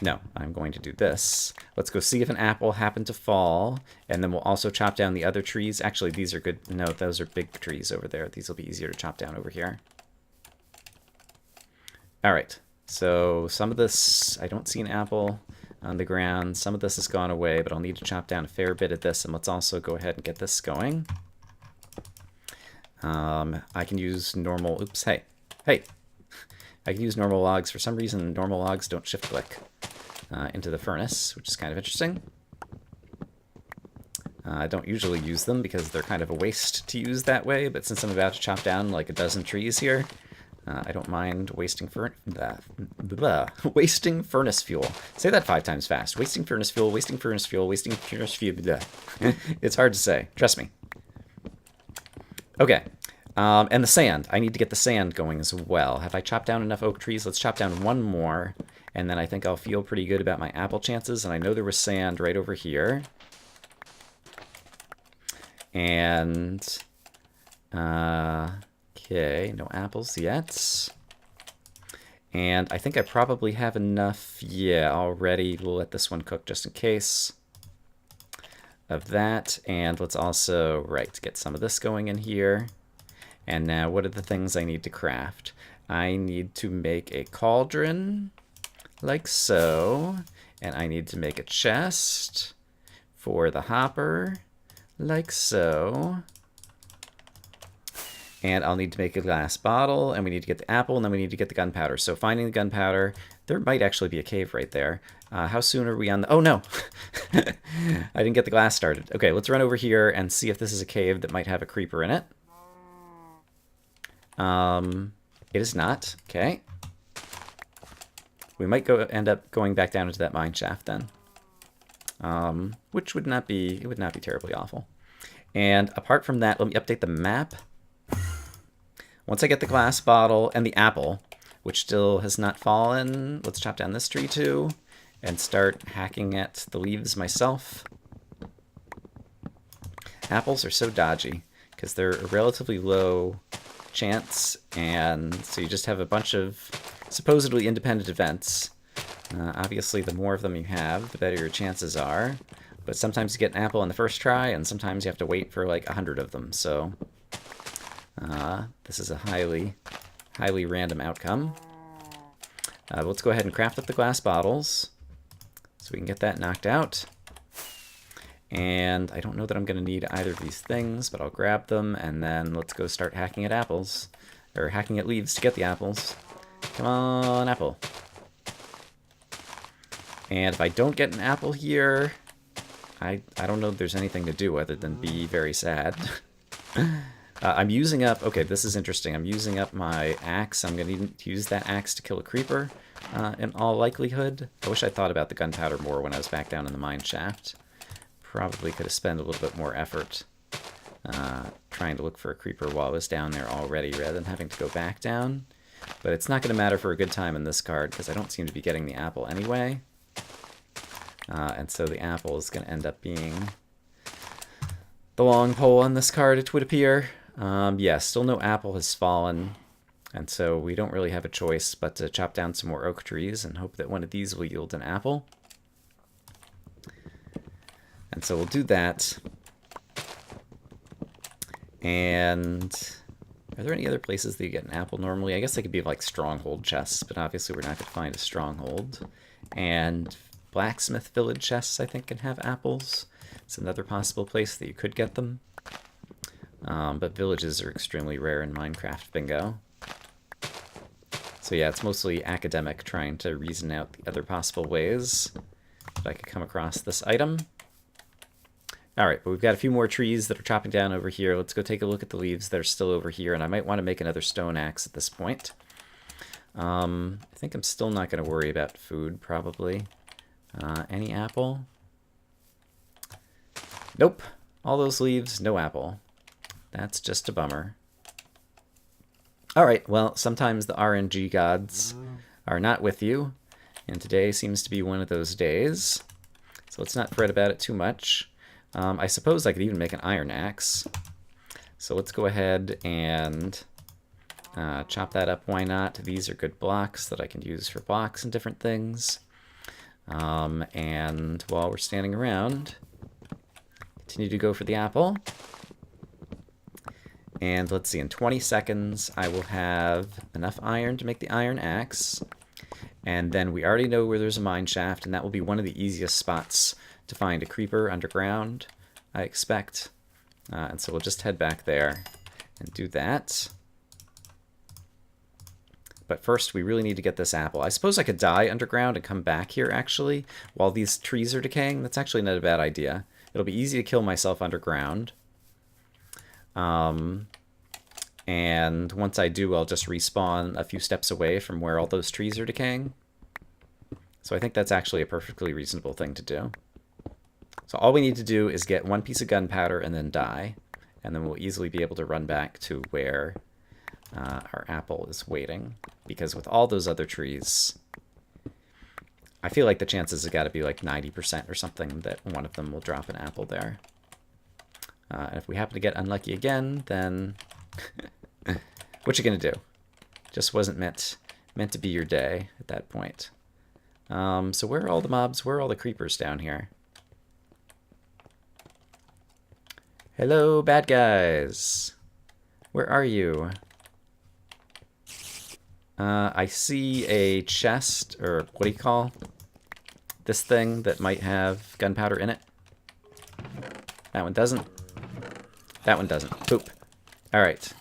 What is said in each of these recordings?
No, I'm going to do this. Let's go see if an apple happened to fall, and then we'll also chop down the other trees. Actually, these are good. No, those are big trees over there. These will be easier to chop down over here. All right, so some of this, I don't see an apple on the ground. Some of this has gone away, but I'll need to chop down a fair bit of this, and let's also go ahead and get this going. I can use normal, oops, hey. I can use normal logs. For some reason, normal logs don't shift click into the furnace, which is kind of interesting. I don't usually use them because they're kind of a waste to use that way, but since I'm about to chop down like a dozen trees here, I don't mind wasting wasting furnace fuel. Say that 5 times fast. Wasting furnace fuel, wasting furnace fuel, wasting furnace fuel. It's hard to say. Trust me. Okay. And the sand. I need to get the sand going as well. Have I chopped down enough oak trees? Let's chop down one more, and then I think I'll feel pretty good about my apple chances. And I know there was sand right over here. And, okay, no apples yet. And I think I probably have enough, yeah, already. We'll let this one cook just in case of that. And let's also, right, get some of this going in here. And now what are the things I need to craft? I need to make a cauldron, like so. And I need to make a chest for the hopper, like so. And I'll need to make a glass bottle, and we need to get the apple, and then we need to get the gunpowder. So finding the gunpowder, there might actually be a cave right there. How soon are we on the... Oh, no! I didn't get the glass started. Okay, let's run over here and see if this is a cave that might have a creeper in it. It is not. Okay. We might end up going back down into that mine shaft then. Which would not be, it would not be terribly awful. And apart from that, let me update the map. Once I get the glass bottle and the apple, which still has not fallen, let's chop down this tree too and start hacking at the leaves myself. Apples are so dodgy because they're a relatively low chance, and so you just have a bunch of supposedly independent events. Obviously, the more of them you have, the better your chances are. But sometimes you get an apple on the first try, and sometimes you have to wait for like 100 of them. So this is a highly random outcome. Let's go ahead and craft up the glass bottles so we can get that knocked out. And I don't know that I'm going to need either of these things, but I'll grab them, and then let's go start hacking at apples. Or hacking at leaves to get the apples. Come on, apple. And if I don't get an apple here, I don't know if there's anything to do other than be very sad. I'm using up... Okay, this is interesting. I'm using up my axe. I'm going to use that axe to kill a creeper, in all likelihood. I wish I thought about the gunpowder more when I was back down in the mine shaft. Probably could have spent a little bit more effort trying to look for a creeper while I was down there already rather than having to go back down. But it's not going to matter for a good time in this card because I don't seem to be getting the apple anyway. And so the apple is going to end up being the long pole on this card, it would appear. Yeah, still no apple has fallen. And so we don't really have a choice but to chop down some more oak trees and hope that one of these will yield an apple. And so we'll do that. And are there any other places that you get an apple normally? I guess they could be like stronghold chests, but obviously we're not going to find a stronghold. And blacksmith village chests, I think, can have apples. It's another possible place that you could get them. But villages are extremely rare in Minecraft Bingo. So yeah, it's mostly academic trying to reason out the other possible ways that I could come across this item. Alright, but we've got a few more trees that are chopping down over here. Let's go take a look at the leaves that are still over here, and I might want to make another stone axe at this point. I think I'm still not going to worry about food, probably. Any apple? Nope. All those leaves, no apple. That's just a bummer. Alright, well, sometimes the RNG gods are not with you, and today seems to be one of those days. So let's not fret about it too much. I suppose I could even make an iron axe. So let's go ahead and chop that up. Why not? These are good blocks that I can use for blocks and different things. And while we're standing around, continue to go for the apple. And let's see, in 20 seconds, I will have enough iron to make the iron axe. And then we already know where there's a mine shaft, and that will be one of the easiest spots to find a creeper underground, I expect. And so we'll just head back there and do that. But first, we really need to get this apple. I suppose I could die underground and come back here, actually, while these trees are decaying. That's actually not a bad idea. It'll be easy to kill myself underground. And once I do, I'll just respawn a few steps away from where all those trees are decaying. So I think that's actually a perfectly reasonable thing to do. So all we need to do is get one piece of gunpowder and then die. And then we'll easily be able to run back to where our apple is waiting. Because with all those other trees, I feel like the chances have got to be like 90% or something that one of them will drop an apple there. And if we happen to get unlucky again, then what you gonna do? Just wasn't meant to be your day at that point. So where are all the mobs? Where are all the creepers down here? Hello, bad guys. Where are you? I see a chest, or what do you call this thing that might have gunpowder in it? That one doesn't. That one doesn't. Poop. Alright.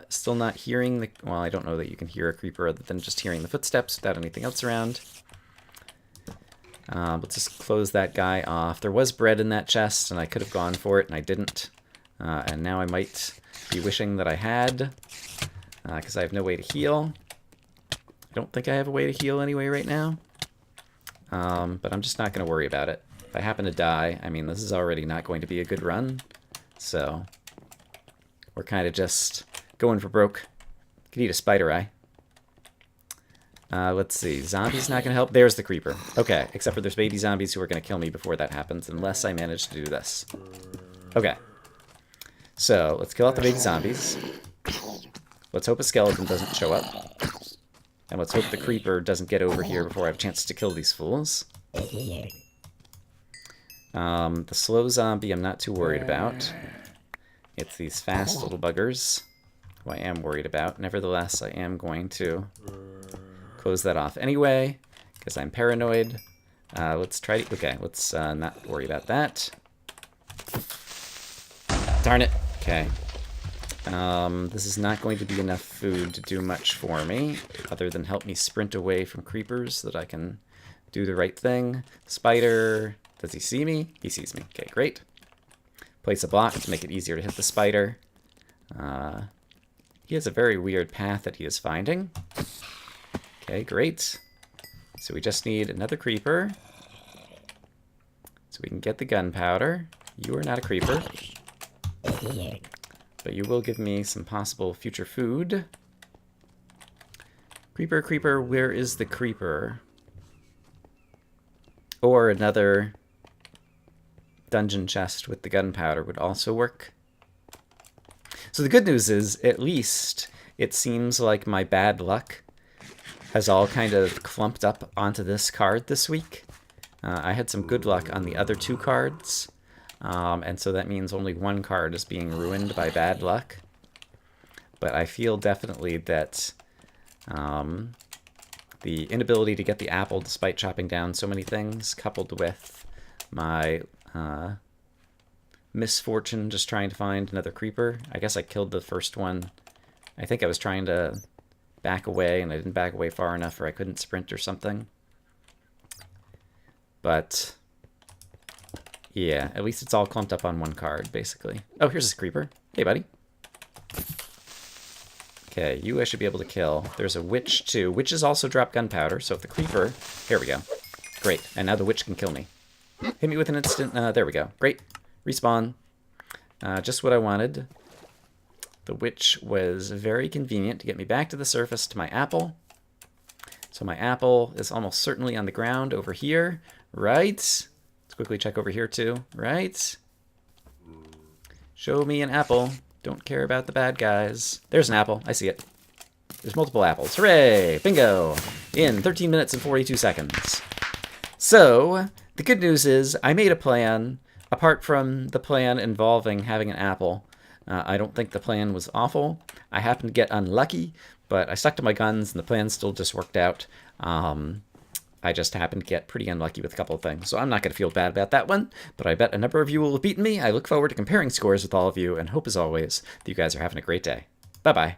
Still not hearing the... Well, I don't know that you can hear a creeper other than just hearing the footsteps without anything else around. Let's just close that guy off. There was bread in that chest, and I could have gone for it, and I didn't. And now I might be wishing that I had, because I have no way to heal. I don't think I have a way to heal anyway right now. But I'm just not going to worry about it. If I happen to die, I mean, this is already not going to be a good run. So we're kind of just going for broke. Could eat a spider eye. Let's see. Zombies not going to help. There's the creeper. Okay, except for there's baby zombies who are going to kill me before that happens, unless I manage to do this. Okay. So let's kill out the baby zombies. Let's hope a skeleton doesn't show up. And let's hope the creeper doesn't get over here before I have a chance to kill these fools. The slow zombie I'm not too worried about. It's these fast little buggers who I am worried about. Nevertheless, I am going to close that off anyway, because I'm paranoid. Let's try to... Okay, let's not worry about that. Darn it. Okay. This is not going to be enough food to do much for me, other than help me sprint away from creepers so that I can do the right thing. Spider... Does he see me? He sees me. Okay, great. Place a block to make it easier to hit the spider. He has a very weird path that he is finding. Okay, great. So we just need another creeper. So we can get the gunpowder. You are not a creeper. But you will give me some possible future food. Creeper, creeper, where is the creeper? Or another dungeon chest with the gunpowder would also work. So the good news is, at least, it seems like my bad luck has all kind of clumped up onto this card this week. I had some good luck on the other two cards, and so that means only one card is being ruined by bad luck. But I feel definitely that the inability to get the apple despite chopping down so many things, coupled with my misfortune just trying to find another creeper. I guess I killed the first one. I think I was trying to back away, and I didn't back away far enough, or I couldn't sprint or something. But yeah, at least it's all clumped up on one card, basically. Oh, here's this creeper. Hey, buddy. Okay, you I should be able to kill. There's a witch, too. Witches also drop gunpowder, so if the creeper... Here we go. Great, and now the witch can kill me. Hit me with an instant... there we go. Great. Respawn. Just what I wanted. The witch was very convenient to get me back to the surface to my apple. So my apple is almost certainly on the ground over here. Right? Let's quickly check over here, too. Right? Show me an apple. Don't care about the bad guys. There's an apple. I see it. There's multiple apples. Hooray! Bingo! In 13 minutes and 42 seconds. So, the good news is I made a plan, apart from the plan involving having an apple. I don't think the plan was awful. I happened to get unlucky, but I stuck to my guns and the plan still just worked out. I just happened to get pretty unlucky with a couple of things, so I'm not going to feel bad about that one, but I bet a number of you will have beaten me. I look forward to comparing scores with all of you and hope, as always, that you guys are having a great day. Bye-bye.